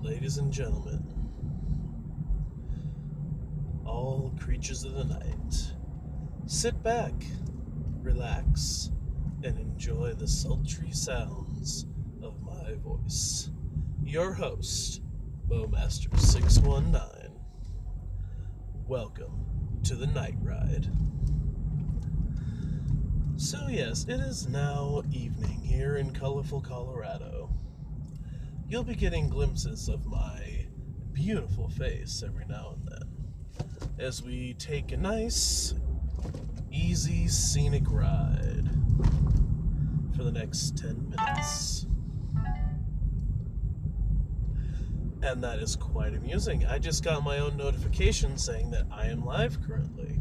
Ladies and gentlemen, all creatures of the night, sit back, relax, and enjoy the sultry sounds of my voice. Your host, Bowmaster619. Welcome to the Night Ride. So yes, it is now evening here in colorful Colorado. You'll be getting glimpses of my beautiful face every now and then as we take a nice, easy, scenic ride for the next 10 minutes. And that is quite amusing. I just got my own notification saying that I am live currently.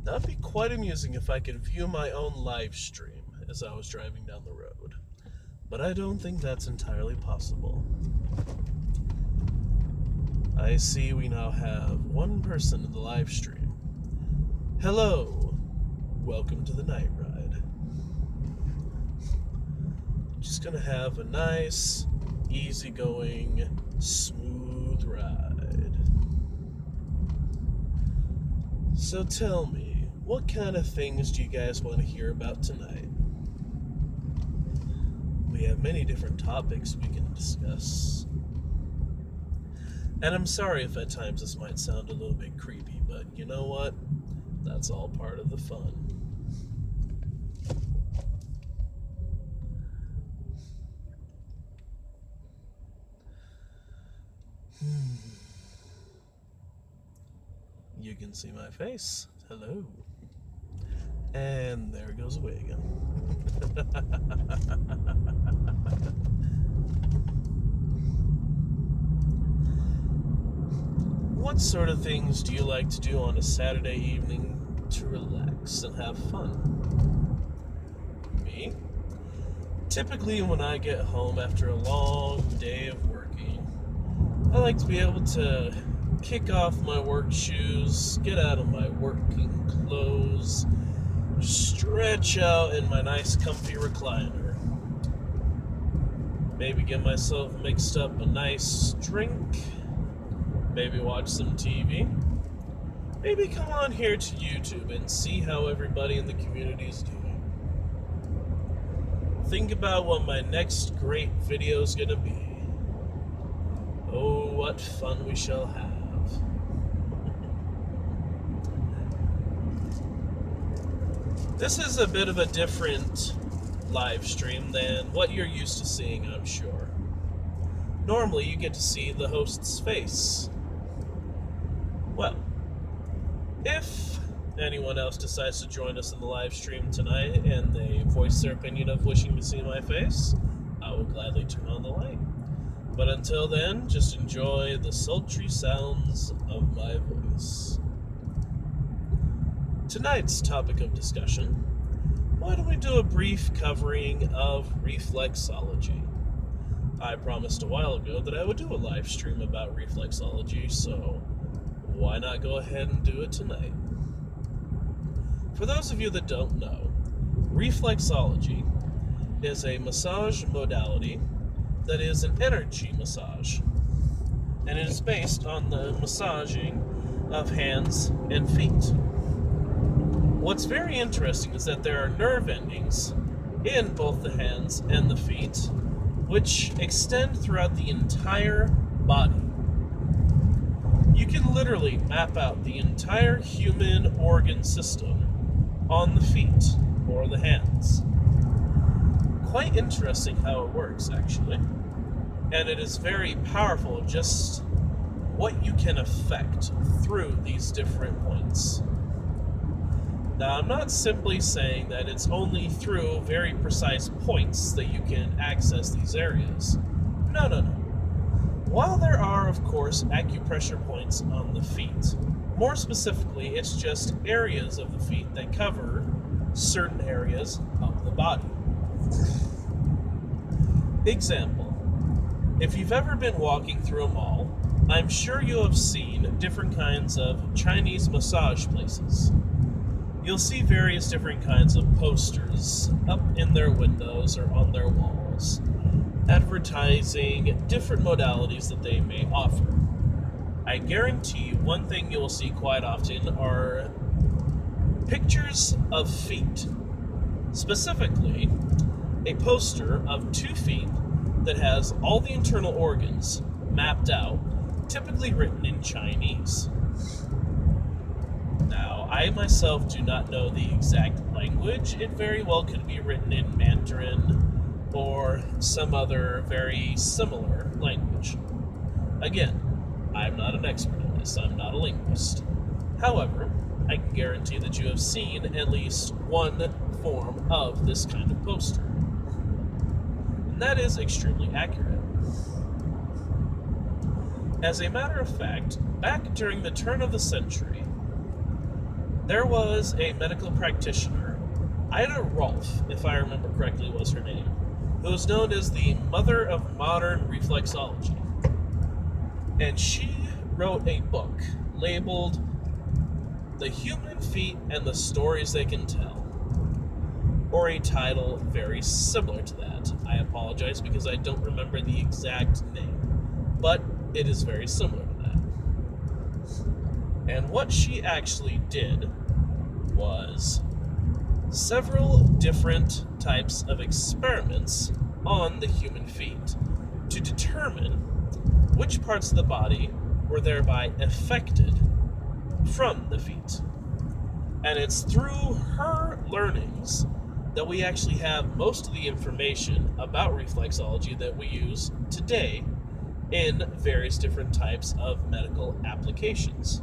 That would be quite amusing if I could view my own live stream as I was driving down the road. But I don't think that's entirely possible. I see we now have one person in the live stream. Hello, welcome to the Night Ride. Just gonna have a nice, easygoing, smooth ride. So tell me, what kind of things do you guys want to hear about tonight? We have many different topics we can discuss. And I'm sorry if at times this might sound a little bit creepy, but you know what? That's all part of the fun. You can see my face. Hello. And there it goes away again. What sort of things do you like to do on a Saturday evening to relax and have fun? Me? Typically when I get home after a long day of working, I like to be able to kick off my work shoes, get out of my working clothes, stretch out in my nice comfy recliner. Maybe get myself mixed up a nice drink. Maybe watch some TV. Maybe come on here to YouTube and see how everybody in the community is doing. Think about what my next great video is going to be. Oh, what fun we shall have. This is a bit of a different live stream than what you're used to seeing, I'm sure. Normally, you get to see the host's face. Well, if anyone else decides to join us in the live stream tonight and they voice their opinion of wishing to see my face, I will gladly turn on the light. But until then, just enjoy the sultry sounds of my voice. Tonight's topic of discussion, why don't we do a brief covering of reflexology? I promised a while ago that I would do a live stream about reflexology, so why not go ahead and do it tonight? For those of you that don't know, reflexology is a massage modality that is an energy massage, and it is based on the massaging of hands and feet. What's very interesting is that there are nerve endings in both the hands and the feet, which extend throughout the entire body. You can literally map out the entire human organ system on the feet or the hands. Quite interesting how it works, actually. And it is very powerful just what you can affect through these different points. Now, I'm not simply saying that it's only through very precise points that you can access these areas. No. While there are, of course, acupressure points on the feet, more specifically, it's just areas of the feet that cover certain areas of the body. Example, if you've ever been walking through a mall, I'm sure you have seen different kinds of Chinese massage places. You'll see various different kinds of posters up in their windows or on their walls. advertising different modalities that they may offer. I guarantee you one thing you will see quite often are pictures of feet. Specifically, a poster of 2 feet that has all the internal organs mapped out, typically written in Chinese. Now, I myself do not know the exact language. It very well could be written in Mandarin or some other very similar language. Again, I'm not an expert in this. I'm not a linguist. However, I can guarantee that you have seen at least one form of this kind of poster. And that is extremely accurate. As a matter of fact, back during the turn of the century, there was a medical practitioner, Ida Rolf, if I remember correctly was her name, who was known as the mother of modern reflexology. And she wrote a book labeled The Human Feet and the Stories They Can Tell, or a title very similar to that. I apologize because I don't remember the exact name, but it is very similar to that. And what she actually did was several different types of experiments on the human feet to determine which parts of the body were thereby affected from the feet. And it's through her learnings that we actually have most of the information about reflexology that we use today in various different types of medical applications.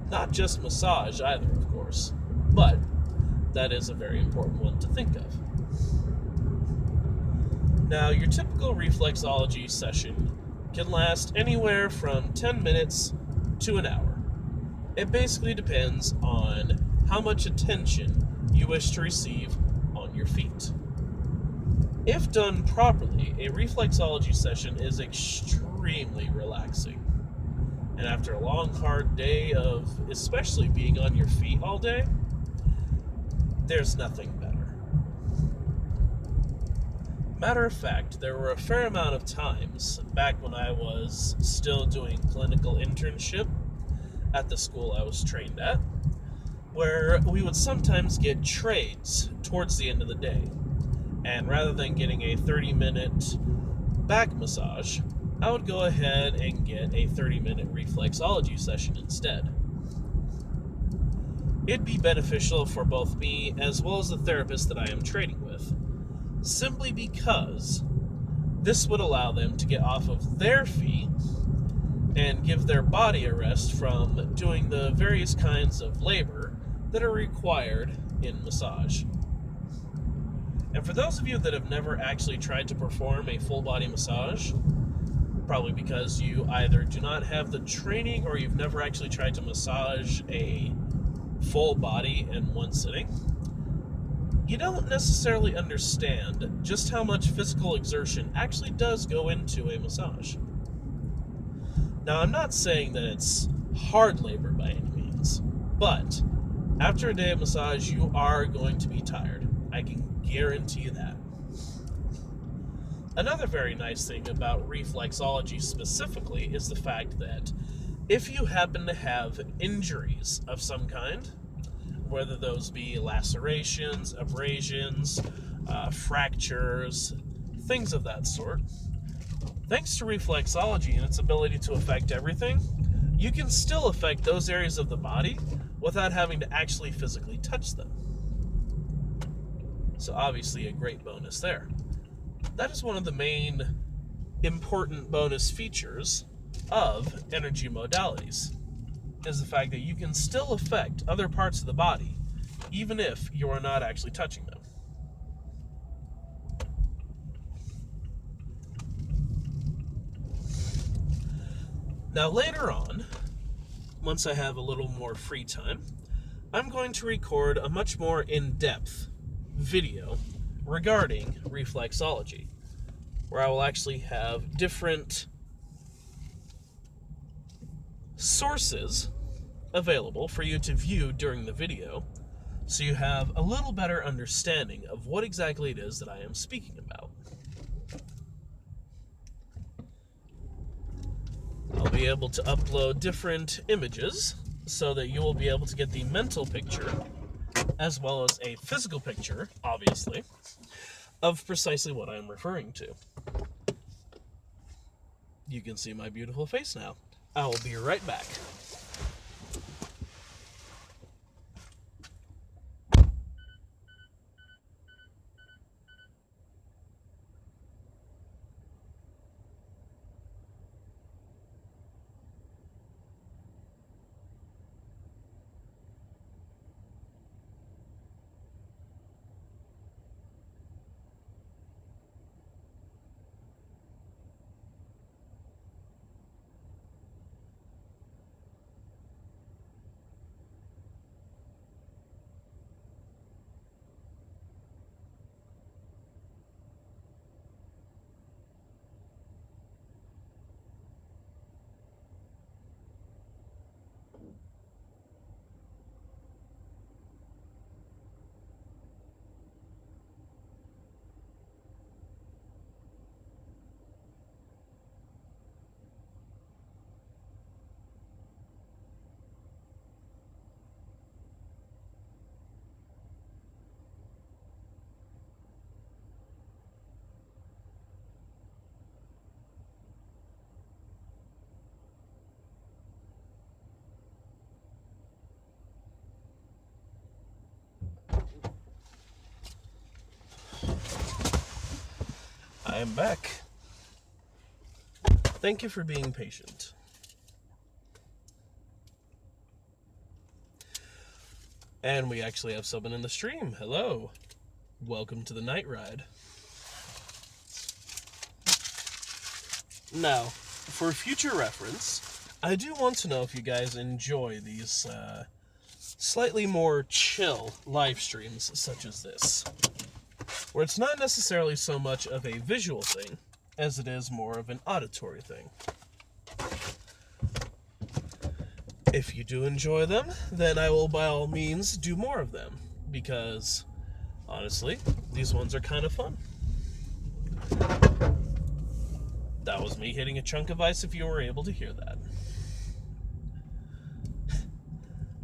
Not just massage either, of course, but that is a very important one to think of. Now, your typical reflexology session can last anywhere from 10 minutes to an hour. It basically depends on how much attention you wish to receive on your feet. If done properly, a reflexology session is extremely relaxing. And after a long, hard day of especially being on your feet all day, there's nothing better. Matter of fact, there were a fair amount of times back when I was still doing clinical internship at the school I was trained at, where we would sometimes get trades towards the end of the day. And rather than getting a 30-minute back massage, I would go ahead and get a 30-minute reflexology session instead. It'd be beneficial for both me as well as the therapist that I am training with, simply because this would allow them to get off of their feet and give their body a rest from doing the various kinds of labor that are required in massage. And for those of you that have never actually tried to perform a full body massage, probably because you either do not have the training or you've never actually tried to massage a full body in one sitting, you don't necessarily understand just how much physical exertion actually does go into a massage. Now, I'm not saying that it's hard labor by any means, but after a day of massage, you are going to be tired. I can guarantee you that. Another very nice thing about reflexology specifically is the fact that if you happen to have injuries of some kind, whether those be lacerations, abrasions, fractures, things of that sort, thanks to reflexology and its ability to affect everything, you can still affect those areas of the body without having to actually physically touch them. So obviously a great bonus there. That is one of the main important bonus features of energy modalities, is the fact that you can still affect other parts of the body even if you are not actually touching them. Now later on, once I have a little more free time, I'm going to record a much more in-depth video regarding reflexology, where I will actually have different sources available for you to view during the video, so you have a little better understanding of what exactly it is that I am speaking about. be able to upload different images so that you will be able to get the mental picture, as well as a physical picture, obviously, of precisely what I'm referring to. You can see my beautiful face now. I will be right back. I am back. Thank you for being patient. And we actually have someone in the stream. Hello. Welcome to the night ride. Now, for future reference, I do want to know if you guys enjoy these slightly more chill live streams such as this, where it's not necessarily so much of a visual thing as it is more of an auditory thing. If you do enjoy them, then I will by all means do more of them, because honestly, these ones are kind of fun. That was me hitting a chunk of ice if you were able to hear that.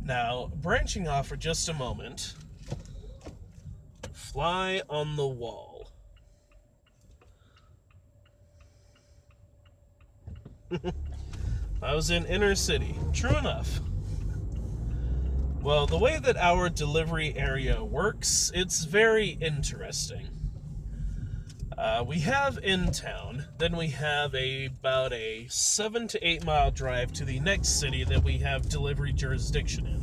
Now, branching off for just a moment, fly on the wall. I was in inner city. True enough. Well, the way that our delivery area works, it's very interesting. We have in town, then we have about a 7 to 8 mile drive to the next city that we have delivery jurisdiction in.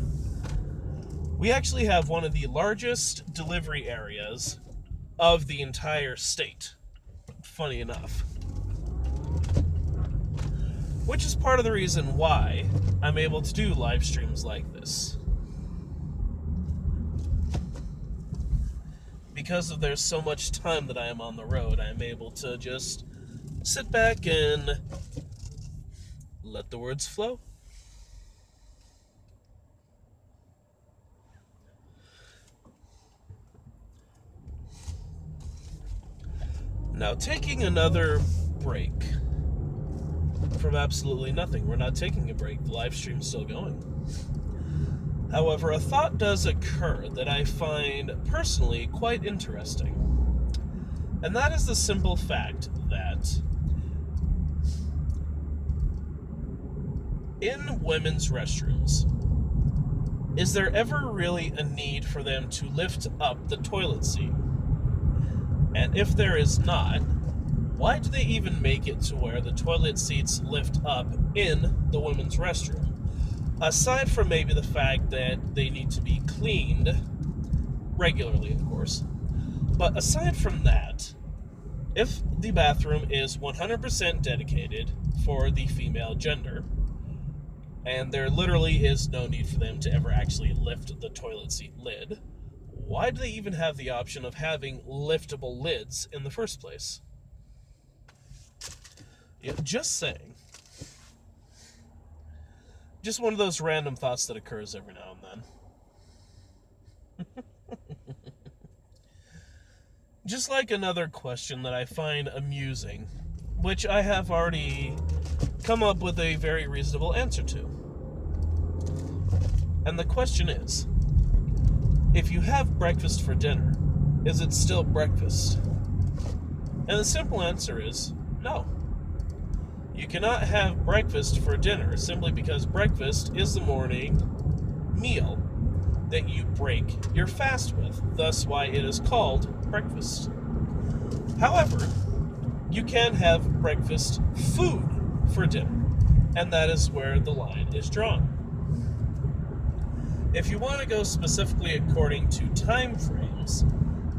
We actually have one of the largest delivery areas of the entire state. Funny enough. Which is part of the reason why I'm able to do live streams like this. Because of there's so much time that I am on the road, I'm able to just sit back and let the words flow. Now, taking another break from absolutely nothing. We're not taking a break. The live stream's still going. However, a thought does occur that I find personally quite interesting. And that is the simple fact that in women's restrooms, is there ever really a need for them to lift up the toilet seat? And if there is not, why do they even make it to where the toilet seats lift up in the women's restroom? Aside from maybe the fact that they need to be cleaned regularly, of course. But aside from that, if the bathroom is 100% dedicated for the female gender, and there literally is no need for them to ever actually lift the toilet seat lid, why do they even have the option of having liftable lids in the first place? Yeah, just saying. Just one of those random thoughts that occurs every now and then. Just like another question that I find amusing, which I have already come up with a very reasonable answer to. And the question is, if you have breakfast for dinner, is it still breakfast? And the simple answer is no. You cannot have breakfast for dinner simply because breakfast is the morning meal that you break your fast with, thus why it is called breakfast. However, you can have breakfast food for dinner, and that is where the line is drawn. If you want to go specifically according to time frames,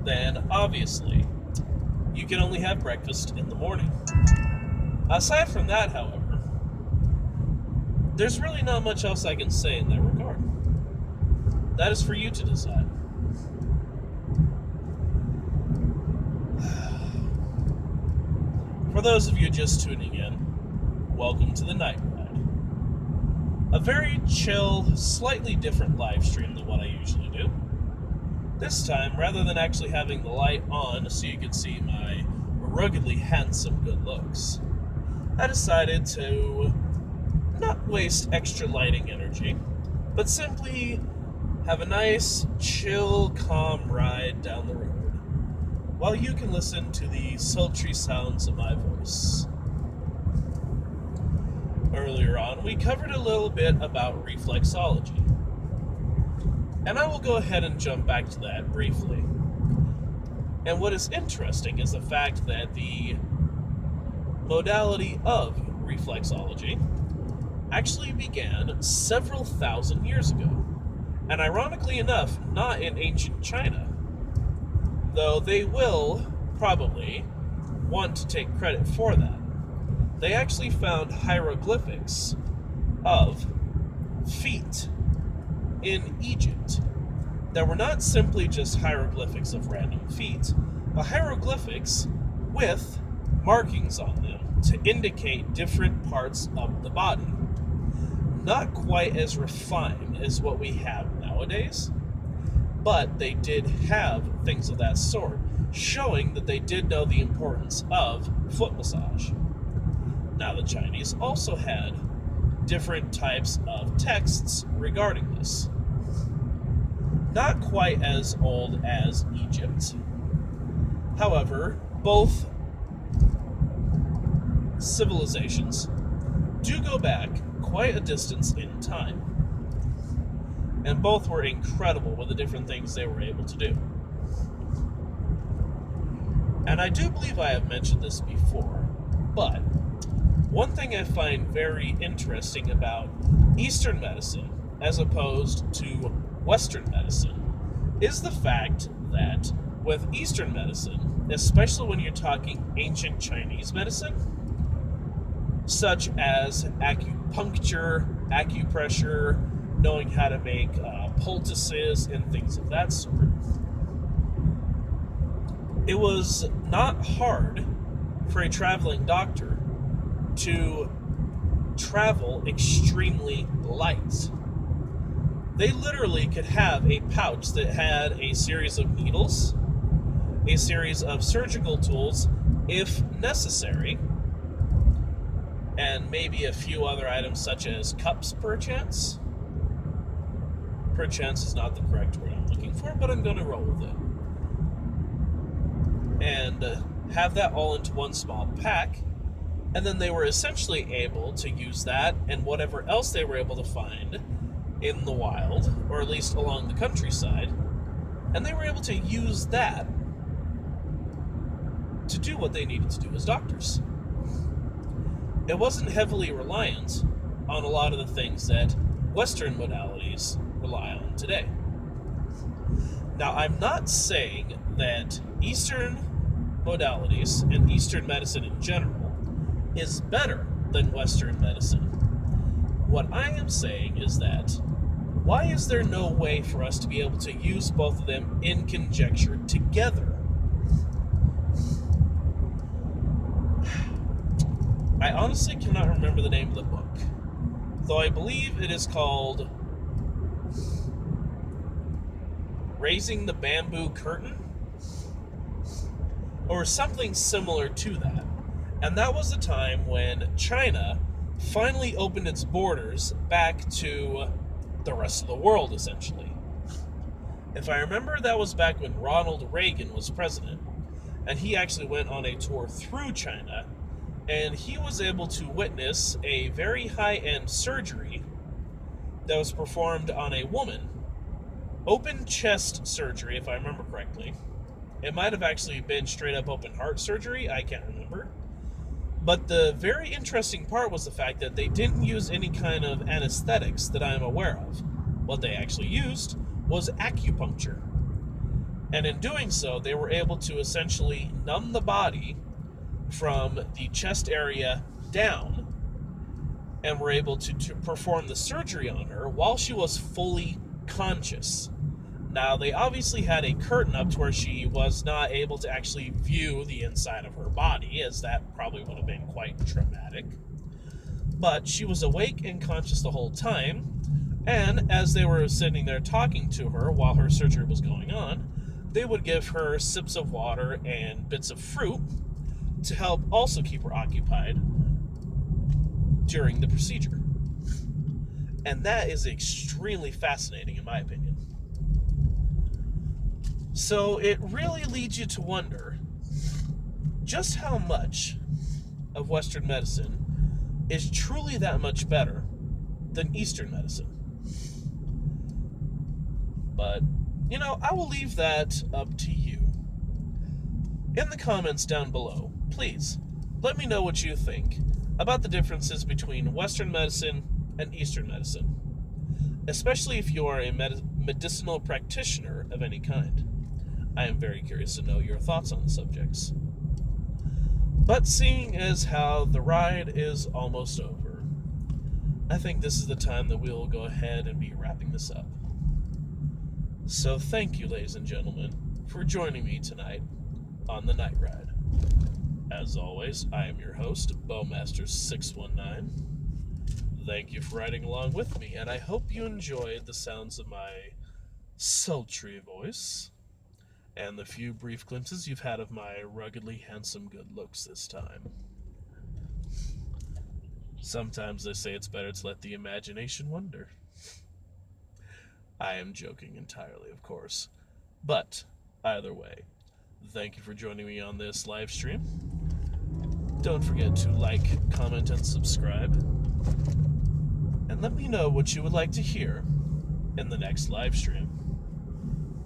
then obviously you can only have breakfast in the morning. Aside from that, however, there's really not much else I can say in that regard. That is for you to decide. For those of you just tuning in, welcome to the Night Ride. A very chill, slightly different live stream than what I usually do. This time, rather than actually having the light on so you can see my ruggedly handsome good looks, I decided to not waste extra lighting energy, but simply have a nice, chill, calm ride down the road, while you can listen to the sultry sounds of my voice. Earlier on, we covered a little bit about reflexology, and I will go ahead and jump back to that briefly. And what is interesting is the fact that the modality of reflexology actually began several thousand years ago, and ironically enough, not in ancient China, though they will probably want to take credit for that. They actually found hieroglyphics of feet in Egypt that were not simply just hieroglyphics of random feet, but hieroglyphics with markings on them to indicate different parts of the body. Not quite as refined as what we have nowadays, but they did have things of that sort, showing that they did know the importance of foot massage. Now, the Chinese also had different types of texts regarding this. Not quite as old as Egypt. However, both civilizations do go back quite a distance in time. And both were incredible with the different things they were able to do. And I do believe I have mentioned this before, but one thing I find very interesting about Eastern medicine as opposed to Western medicine is the fact that with Eastern medicine, especially when you're talking ancient Chinese medicine, such as acupuncture, acupressure, knowing how to make poultices and things of that sort, it was not hard for a traveling doctor to travel extremely light. They literally could have a pouch that had a series of needles, a series of surgical tools, if necessary, and maybe a few other items such as cups, perchance. Perchance is not the correct word I'm looking for, but I'm going to roll with it. And have that all into one small pack, and then they were essentially able to use that and whatever else they were able to find in the wild, or at least along the countryside, and they were able to use that to do what they needed to do as doctors. It wasn't heavily reliant on a lot of the things that Western modalities rely on today. Now, I'm not saying that Eastern modalities and Eastern medicine in general is better than Western medicine. What I am saying is that why is there no way for us to be able to use both of them in conjecture together? I honestly cannot remember the name of the book, though I believe it is called Raising the Bamboo Curtain, or something similar to that. And that was the time when China finally opened its borders back to the rest of the world, essentially. If I remember, that was back when Ronald Reagan was president, and he actually went on a tour through China, and he was able to witness a very high-end surgery that was performed on a woman. Open chest surgery, if I remember correctly. It might have actually been straight up open heart surgery, I can't remember. But the very interesting part was the fact that they didn't use any kind of anesthetics that I'm aware of. What they actually used was acupuncture. And in doing so, they were able to essentially numb the body from the chest area down, and were able to perform the surgery on her while she was fully conscious. Now, they obviously had a curtain up to where she was not able to actually view the inside of her body, as that probably would have been quite traumatic. But she was awake and conscious the whole time, and as they were sitting there talking to her while her surgery was going on, they would give her sips of water and bits of fruit to help also keep her occupied during the procedure. And that is extremely fascinating, in my opinion. So it really leads you to wonder just how much of Western medicine is truly that much better than Eastern medicine. But, I will leave that up to you. In the comments down below, please let me know what you think about the differences between Western medicine and Eastern medicine, especially if you are a medicinal practitioner of any kind. I am very curious to know your thoughts on the subjects. But seeing as how the ride is almost over, I think this is the time that we'll go ahead and be wrapping this up. So thank you, ladies and gentlemen, for joining me tonight on the Night Ride. As always, I am your host, Bowmaster619. Thank you for riding along with me, and I hope you enjoyed the sounds of my sultry voice and the few brief glimpses you've had of my ruggedly handsome good looks this time. Sometimes they say it's better to let the imagination wander. I am joking entirely, of course. But, either way, thank you for joining me on this live stream. Don't forget to like, comment, and subscribe. And let me know what you would like to hear in the next live stream.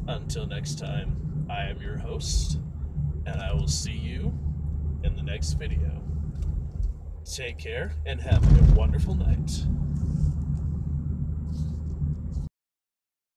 Until next time, I am your host, and I will see you in the next video. Take care, and have a wonderful night.